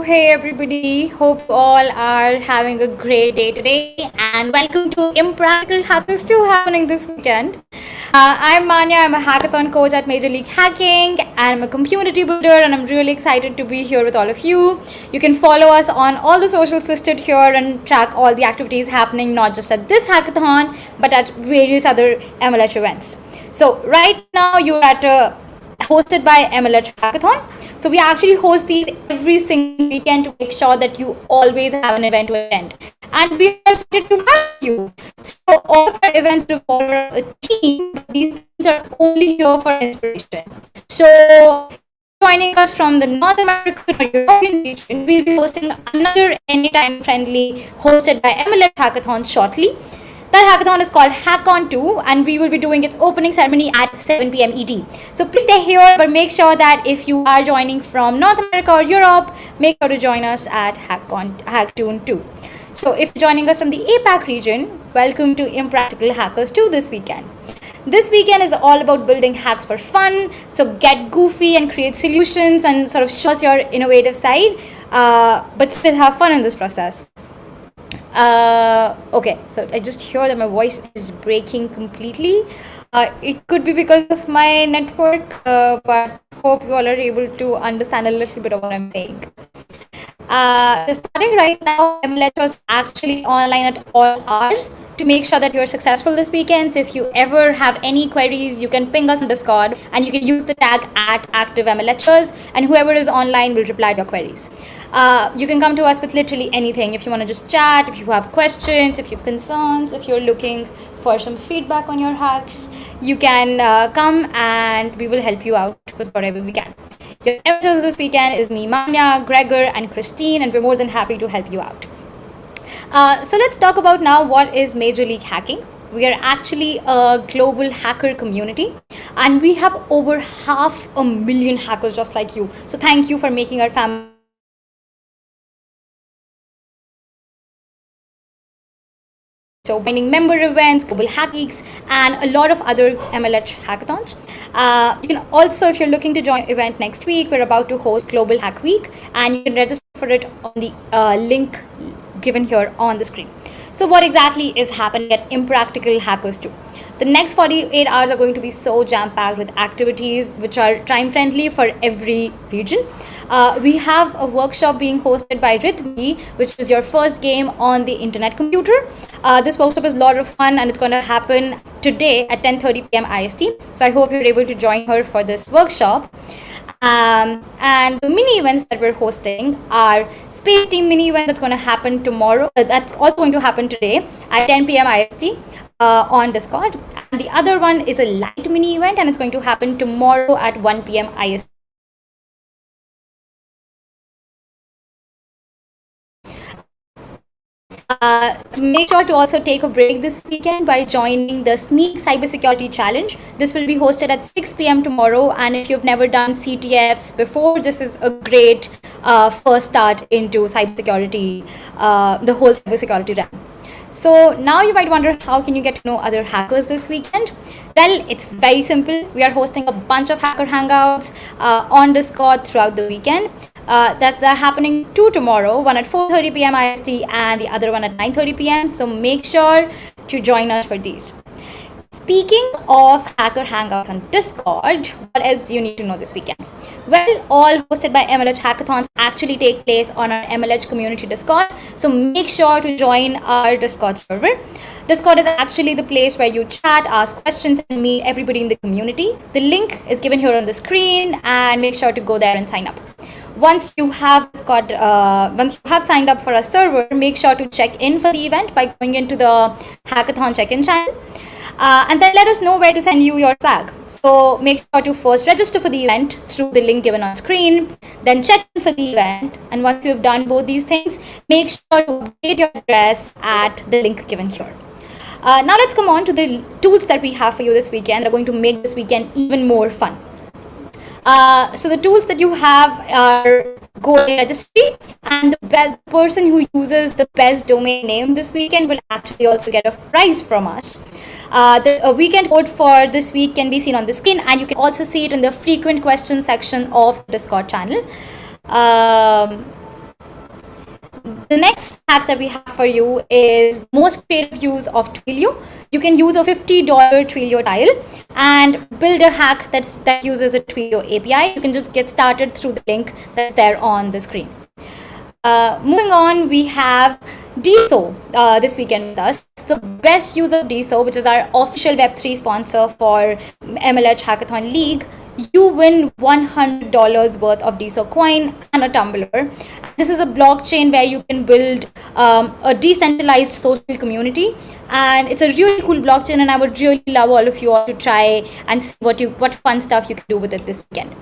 Hey everybody, hope you all are having a great day today and welcome to Impractical Happens 2 happening this weekend. I'm Manya, I'm a hackathon coach at Major League Hacking and I'm a community builder and I'm really excited to be here with all of you. You can follow us on all the socials listed here and track all the activities happening not just at this hackathon but at various other Mlh events. So right now you're at a hosted by Mlh Hackathon. So we actually host these every single weekend to make sure that you always have an event to attend. And we are excited to have you. So all of our events revolve around a theme, but these themes are only here for inspiration. So joining us from the North American or European region, we'll be hosting another anytime friendly hosted by Mlh Hackathon shortly. That hackathon is called Hackon 2 and we will be doing its opening ceremony at 7 p.m. ET. So please stay here, but make sure that if you are joining from North America or Europe, make sure to join us at Hacktoon 2. So if you're joining us from the APAC region, welcome to Impractical Hackers 2 this weekend. This weekend is all about building hacks for fun, so get goofy and create solutions and sort of show us your innovative side, but still have fun in this process. Okay, so I just hear that my voice is breaking completely. It could be because of my network, but hope you all are able to understand a little bit of what I'm saying. So starting right now, Mlh was actually online at all hours to make sure that you're successful this weekend. So if you ever have any queries, you can ping us on Discord and you can use the tag @ActiveMLHers and whoever is online will reply to your queries. You can come to us with literally anything. If you want to just chat, if you have questions, if you have concerns, if you're looking for some feedback on your hacks, you can come and we will help you out with whatever we can. Your amateurs this weekend is me, Manya, Gregor, and Christine, and we're more than happy to help you out. So let's talk about now what is Major League Hacking. We are actually a global hacker community and we have over 500,000 hackers just like you. So thank you for making our family. So joining member events, global hack geeks, and a lot of other Mlh hackathons. You can also, if you're looking to join event next week, we're about to host Global Hack Week, and you can register for it on the link given here on the screen. So what exactly is happening at Impractical Hackers 2? The next 48 hours are going to be so jam-packed with activities which are time-friendly for every region. We have a workshop being hosted by Rhythmi, which is your first game on the internet computer. This workshop is a lot of fun and it's going to happen today at 10:30 p.m. IST. So I hope you're able to join her for this workshop. And the mini events that we're hosting are Space Team mini event that's going to happen tomorrow. That's also going to happen today at 10 p.m. IST on Discord. And the other one is a light mini event and it's going to happen tomorrow at 1 p.m. IST. Make sure to also take a break this weekend by joining the Sneak Cybersecurity Challenge. This will be hosted at 6 p.m. tomorrow, and if you've never done CTFs before, this is a great first start into cybersecurity, the whole cybersecurity realm. So now you might wonder, how can you get to know other hackers this weekend? Well, it's very simple. We are hosting a bunch of hacker hangouts on Discord throughout the weekend. They're happening 2 tomorrow, one at 4:30 p.m. IST and the other one at 9:30 p.m. So make sure to join us for these. Speaking of hacker hangouts on Discord, what else do you need to know this weekend? Well, all hosted by Mlh hackathons actually take place on our Mlh community Discord. So make sure to join our Discord server. Discord is actually the place where you chat, ask questions, and meet everybody in the community. The link is given here on the screen, and make sure to go there and sign up. Once you have signed up for a server, make sure to check in for the event by going into the hackathon check-in channel. And then let us know where to send you your swag. So make sure to first register for the event through the link given on screen, then check in for the event. And once you've done both these things, make sure to update your address at the link given here. Now let's come on to the tools that we have for you this weekend that are going to make this weekend even more fun. So the tools that you have are Godaddy Registry, and the person who uses the best domain name this weekend will actually also get a prize from us. The weekend code for this week can be seen on the screen, and you can also see it in the frequent questions section of the Discord channel. The next hack that we have for you is most creative use of Twilio. You can use a $50 Twilio tile and build a hack that uses a Twilio API. You can just get started through the link that's there on the screen. Moving on, we have DSO this weekend with us. The best use of DSO, which is our official Web3 sponsor for Mlh Hackathon League. You win $100 worth of DSO coin and a tumbler. This is a blockchain where you can build a decentralized social community, and it's a really cool blockchain, and I would really love all of you all to try and see what fun stuff you can do with it this weekend.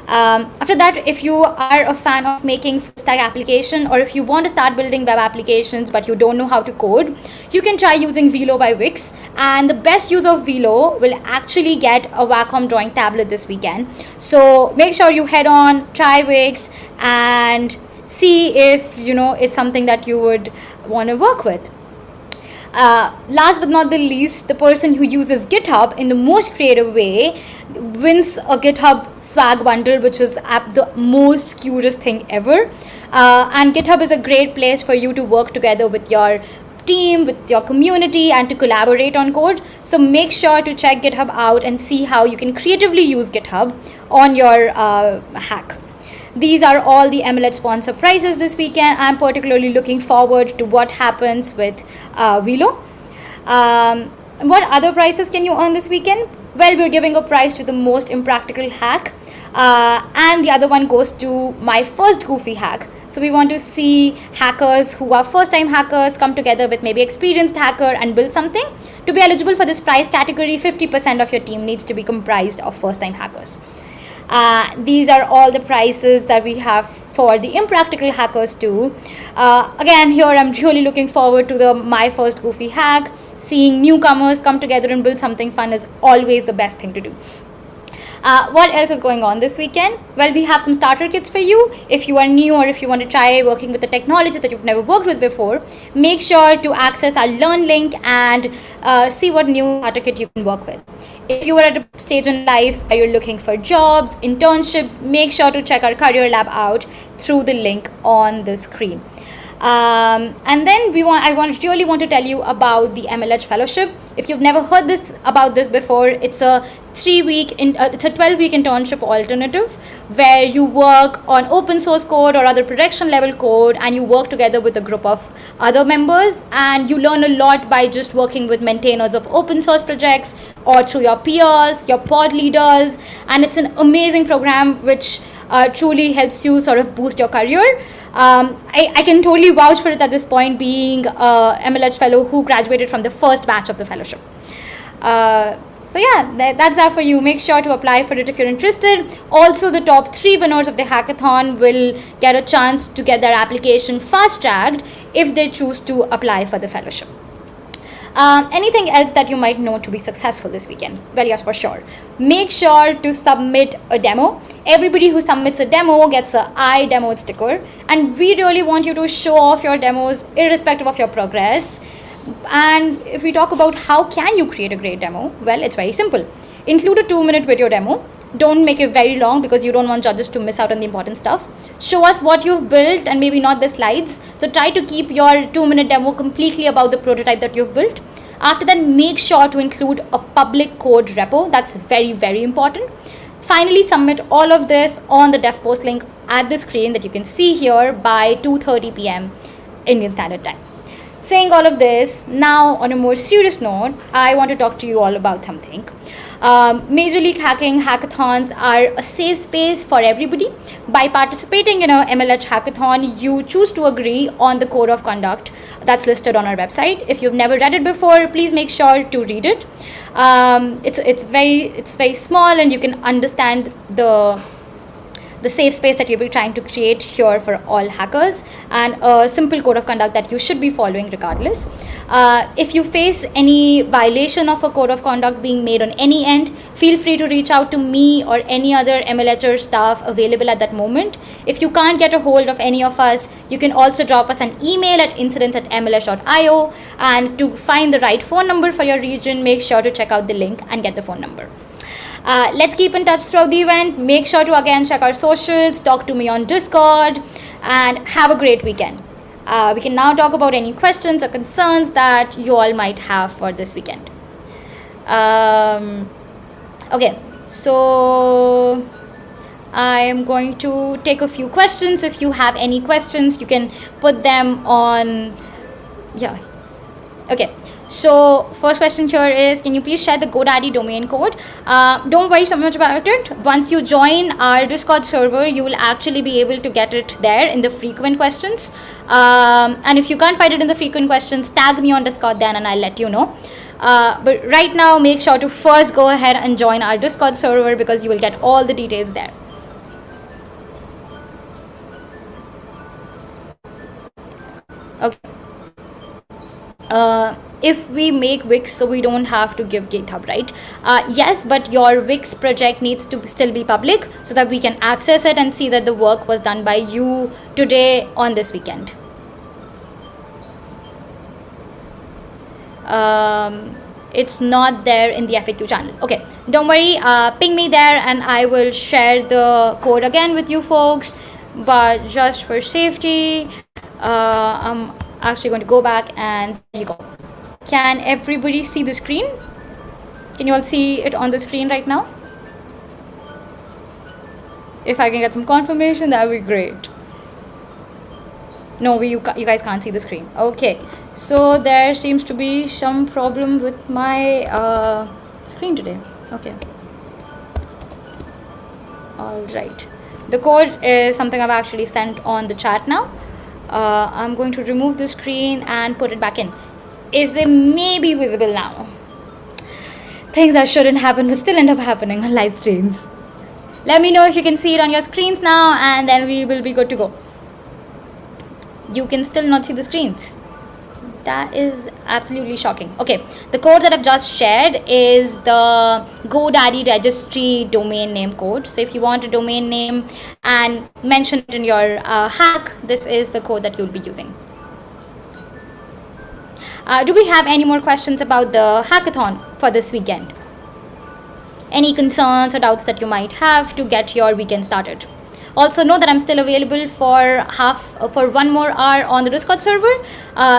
After that, if you are a fan of making full stack application, or if you want to start building web applications but you don't know how to code, you can try using Velo by Wix. And the best use of Velo will actually get a Wacom drawing tablet this weekend. So make sure you head on, try Wix, and see if it's something that you would want to work with. Last but not the least, the person who uses GitHub in the most creative way wins a Github Swag bundle, which is the most cutest thing ever. And GitHub is a great place for you to work together with your team, with your community, and to collaborate on code. So make sure to check GitHub out and see how you can creatively use GitHub on your hack. These are all the Mlh sponsor prizes this weekend. I'm particularly looking forward to what happens with Velo. What other prizes can you earn this weekend? Well, we're giving a prize to the most impractical hack, and the other one goes to my first goofy hack. So we want to see hackers who are first-time hackers come together with maybe experienced hacker and build something. To be eligible for this prize category, 50% of your team needs to be comprised of first-time hackers. These are all the prizes that we have for the impractical hackers too. Again, here I'm really looking forward to my first goofy hack. Seeing newcomers come together and build something fun is always the best thing to do. What else is going on this weekend? Well, we have some starter kits for you. If you are new or if you want to try working with the technology that you've never worked with before, make sure to access our Learn link and see what new starter kit you can work with. If you are at a stage in life where you're looking for jobs, internships, make sure to check our career lab out through the link on the screen. And then I really want to tell you about the Mlh Fellowship. If you've never heard about this before, it's a 12-week internship alternative where you work on open source code or other production level code, and you work together with a group of other members, and you learn a lot by just working with maintainers of open source projects or through your peers, your pod leaders, and it's an amazing program which truly helps you sort of boost your career. I can totally vouch for it at this point, being a Mlh fellow who graduated from the first batch of the fellowship. So yeah, that's that for you. Make sure to apply for it if you're interested. Also, the top 3 winners of the hackathon will get a chance to get their application fast-tracked if they choose to apply for the fellowship. Anything else that you might know to be successful this weekend? Well, yes, for sure. Make sure to submit a demo. Everybody who submits a demo gets a I demoed sticker, and we really want you to show off your demos irrespective of your progress. And if we talk about how can you create a great demo, well, it's very simple. Include a 2-minute video demo. Don't make it very long because you don't want judges to miss out on the important stuff. Show us what you've built and maybe not the slides. So try to keep your 2-minute demo completely about the prototype that you've built. After that, make sure to include a public code repo. That's very, very important. Finally, submit all of this on the dev post link at the screen that you can see here by 2:30 p.m. Indian Standard Time. Saying all of this, now on a more serious note, I want to talk to you all about something. Major League Hacking hackathons are a safe space for everybody. By participating in a Mlh hackathon, you choose to agree on the code of conduct that's listed on our website. If you've never read it before, please make sure to read it. It's very small, and you can understand the safe space that you'll be trying to create here for all hackers, and a simple code of conduct that you should be following regardless. If you face any violation of a code of conduct being made on any end, feel free to reach out to me or any other MLHR staff available at that moment. If you can't get a hold of any of us, you can also drop us an email at incidents@mlh.io, and to find the right phone number for your region, make sure to check out the link and get the phone number. Let's keep in touch throughout the event. Make sure to again check our socials, talk to me on Discord, and have a great weekend. We can now talk about any questions or concerns that you all might have for this weekend. Okay, so I am going to take a few questions. If you have any questions, you can put them on. Yeah. Okay. So first question here is, can you please share the Godaddy domain code? Don't worry so much about it. Once you join our Discord server, you will actually be able to get it there in the frequent questions. And if you can't find it in the frequent questions, tag me on Discord then and I'll let you know. But right now, make sure to first go ahead and join our Discord server because you will get all the details there. Okay. If we make Wix so we don't have to give GitHub, right? Yes, but your Wix project needs to still be public so that we can access it and see that the work was done by you today on this weekend. It's not there in the FAQ channel. Okay, don't worry, ping me there and I will share the code again with you folks. But just for safety, I'm actually going to go back and there you go. Can everybody see the screen? Can you all see it on the screen right now? If I can get some confirmation, that would be great. No, you guys can't see the screen. Okay, so there seems to be some problem with my screen today. Okay. All right. The code is something I've actually sent on the chat now. I'm going to remove the screen and put it back in. Is it maybe visible now? Things that shouldn't happen but still end up happening on live streams. Let me know if you can see it on your screens now and then we will be good to go. You can still not see the screens. That is absolutely shocking. Okay, the code that I've just shared is the GoDaddy registry domain name code. So if you want a domain name and mention it in your hack, this is the code that you'll be using. Do we have any more questions about the hackathon for this weekend? Any concerns or doubts that you might have to get your weekend started? Also know that I'm still available for one more hour on the Discord server.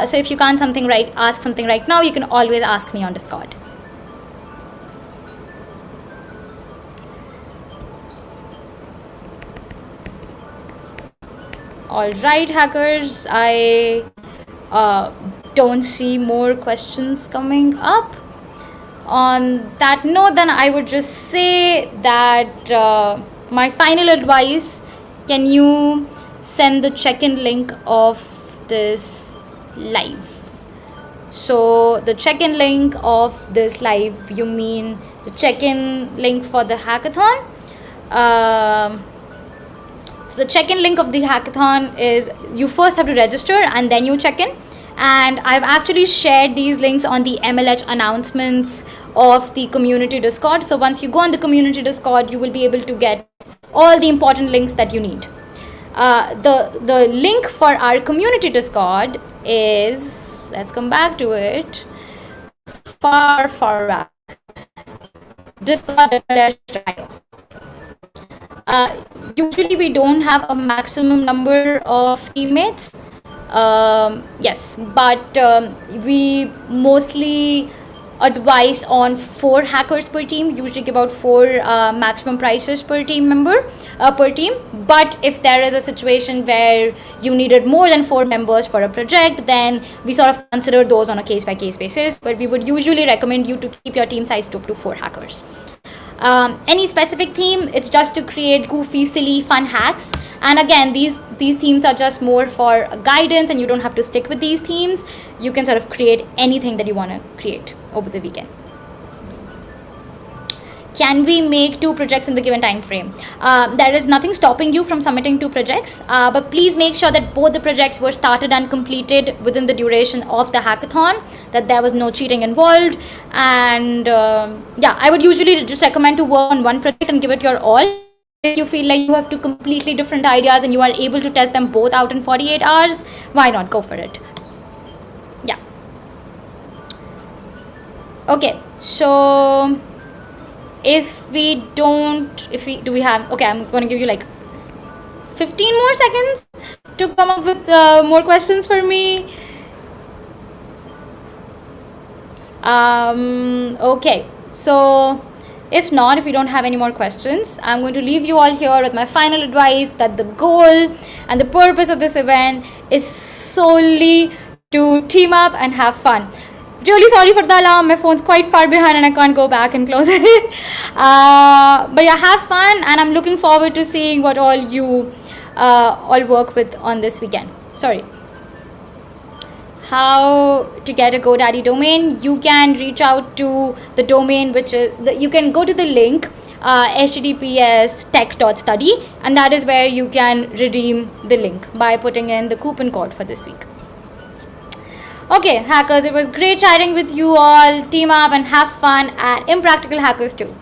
So if you can't ask something right now, you can always ask me on Discord. All right, hackers, I don't see more questions coming up. On that note, then I would just say that my final advice, can you send the check-in link of this live? So the check-in link of this live, you mean the check-in link for the hackathon? So the check-in link of the hackathon is you first have to register and then you check in. And I've actually shared these links on the MLH announcements of the community Discord. So once you go on the community Discord, you will be able to get all the important links that you need. The link for our community Discord is, let's come back to it, far back. Discord.io. Usually we don't have a maximum number of teammates. Yes, but we mostly advise on 4 hackers per team, usually give about 4 maximum prices per team member per team. But if there is a situation where you needed more than 4 members for a project, then we sort of consider those on a case-by-case basis, but we would usually recommend you to keep your team size to up to 4 hackers. Any specific theme, it's just to create goofy, silly, fun hacks. And again, these themes are just more for guidance and you don't have to stick with these themes. You can sort of create anything that you want to create over the weekend. Can we make 2 projects in the given time frame? There is nothing stopping you from submitting 2 projects, but please make sure that both the projects were started and completed within the duration of the hackathon, that there was no cheating involved. And yeah, I would usually just recommend to work on one project and give it your all. If you feel like you have 2 completely different ideas and you are able to test them both out in 48 hours, why not go for it? Yeah. Okay, so okay, I'm going to give you like 15 more seconds to come up with more questions for me? Okay, so if not, if you don't have any more questions, I'm going to leave you all here with my final advice that the goal and the purpose of this event is solely to team up and have fun. Really sorry for the alarm, my phone's quite far behind and I can't go back and close it. But yeah, have fun, and I'm looking forward to seeing what all you all work with on this weekend. Sorry. How to get a GoDaddy domain? You can reach out to the domain, which is you can go to the link https tech.study, and that is where you can redeem the link by putting in the coupon code for this week. Okay, hackers, it was great chatting with you all. Team up and have fun at Impractical Hackers too.